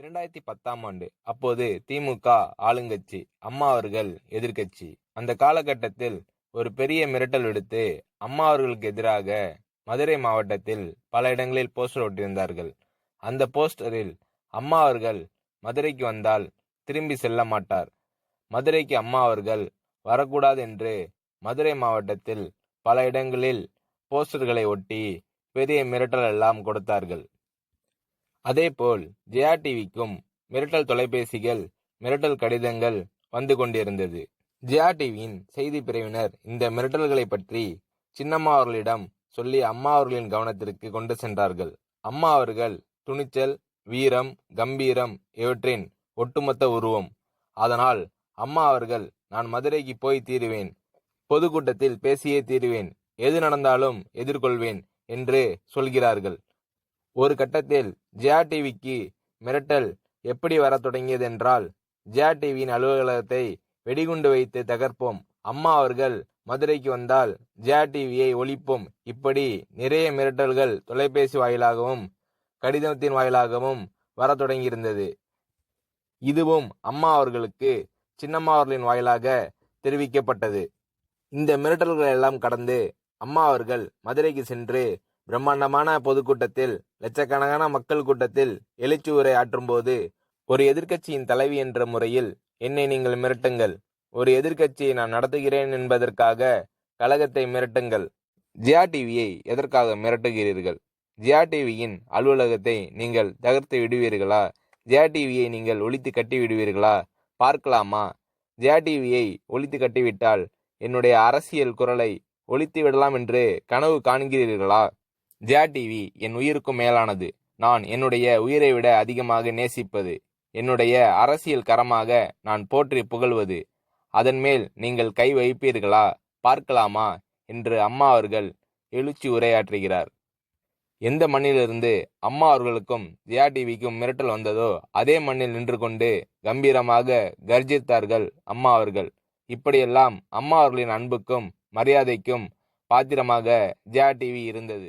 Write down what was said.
2010ஆம் ஆண்டு. அப்போது திமுக ஆளுங்கட்சி, அம்மா அவர்கள் எதிர்க்கட்சி. அந்த காலகட்டத்தில் ஒரு பெரிய மிரட்டல் விடுத்து அம்மா அவர்களுக்கு எதிராக மதுரை மாவட்டத்தில் பல இடங்களில் போஸ்டர் ஒட்டியிருந்தார்கள். அந்த போஸ்டரில் அம்மா அவர்கள் மதுரைக்கு வந்தால் திரும்பி செல்ல மாட்டார், மதுரைக்கு அம்மா அவர்கள் வரக்கூடாது என்று மதுரை மாவட்டத்தில் பல இடங்களில் போஸ்டர்களை ஒட்டி பெரிய மிரட்டல் எல்லாம் கொடுத்தார்கள். அதேபோல் ஜெயா டிவிக்கும் மிரட்டல் தொலைபேசிகள், மிரட்டல் கடிதங்கள் வந்து கொண்டிருந்தது. ஜெயா டிவியின் செய்தி பிரிவினர் இந்த மிரட்டல்களை பற்றி சின்னம்மா அவர்களிடம் சொல்லி அம்மா அவர்களின் கவனத்திற்கு கொண்டு சென்றார்கள். அம்மா அவர்கள் துணிச்சல், வீரம், கம்பீரம் இவற்றின் ஒட்டுமொத்த உருவம். அதனால் அம்மா அவர்கள் நான் மதுரைக்கு போய் தீருவேன், பொதுக்கூட்டத்தில் பேசியே தீருவேன், எது நடந்தாலும் எதிர்கொள்வேன் என்று சொல்கிறார்கள். ஒரு கட்டத்தில் ஜெயா டிவிக்கு மிரட்டல் எப்படி வர தொடங்கியது என்றால், ஜெயா டிவியின் அலுவலகத்தை வெடிகுண்டு வைத்து தகர்ப்போம், அம்மா அவர்கள் மதுரைக்கு வந்தால் ஜெயா டிவியை ஒழிப்போம், இப்படி நிறைய மிரட்டல்கள் தொலைபேசி வாயிலாகவும் கடிதத்தின் வாயிலாகவும் வர தொடங்கியிருந்தது. இதுவும் அம்மா அவர்களுக்கு சின்னம்மா அவர்களின் வாயிலாக தெரிவிக்கப்பட்டது. இந்த மிரட்டல்கள் எல்லாம் கடந்து அம்மா அவர்கள் மதுரைக்கு சென்று பிரம்மாண்டமான பொதுக்கூட்டத்தில், லட்சக்கணக்கான மக்கள் கூட்டத்தில் எழுச்சி உரை ஆற்றும்போது, ஒரு எதிர்க்கட்சியின் தலைவி என்ற முறையில் என்னை நீங்கள் மிரட்டுங்கள், ஒரு எதிர்க்கட்சியை நான் நடத்துகிறேன் என்பதற்காக கழகத்தை மிரட்டுங்கள், ஜெயா டிவியை எதற்காக மிரட்டுகிறீர்கள், ஜெயா டிவியின் அலுவலகத்தை நீங்கள் தகர்த்து விடுவீர்களா, ஜெயா டிவியை நீங்கள் ஒழித்து கட்டி விடுவீர்களா, பார்க்கலாமா, ஜெயா டிவியை ஒழித்து கட்டிவிட்டால் என்னுடைய அரசியல் குரலை ஒழித்து விடலாம் என்று கனவு காண்கிறீர்களா, ஜெயா டிவி என் உயிருக்கும் மேலானது, நான் என்னுடைய உயிரை விட அதிகமாக நேசிப்பது, என்னுடைய அரசியல் கரமாக நான் போற்றி புகழ்வது, அதன் மேல் நீங்கள் கை வைப்பீர்களா, பார்க்கலாமா என்று அம்மா அவர்கள் எழுச்சி உரையாற்றுகிறார். எந்த மண்ணிலிருந்து அம்மா அவர்களுக்கும் ஜெயா டிவிக்கும் மிரட்டல் வந்ததோ அதே மண்ணில் நின்று கொண்டு கம்பீரமாக கர்ஜித்தார்கள் அம்மா அவர்கள். இப்படியெல்லாம் அம்மா அவர்களின் அன்புக்கும் மரியாதைக்கும் பாத்திரமாக ஜெயா டிவி இருந்தது.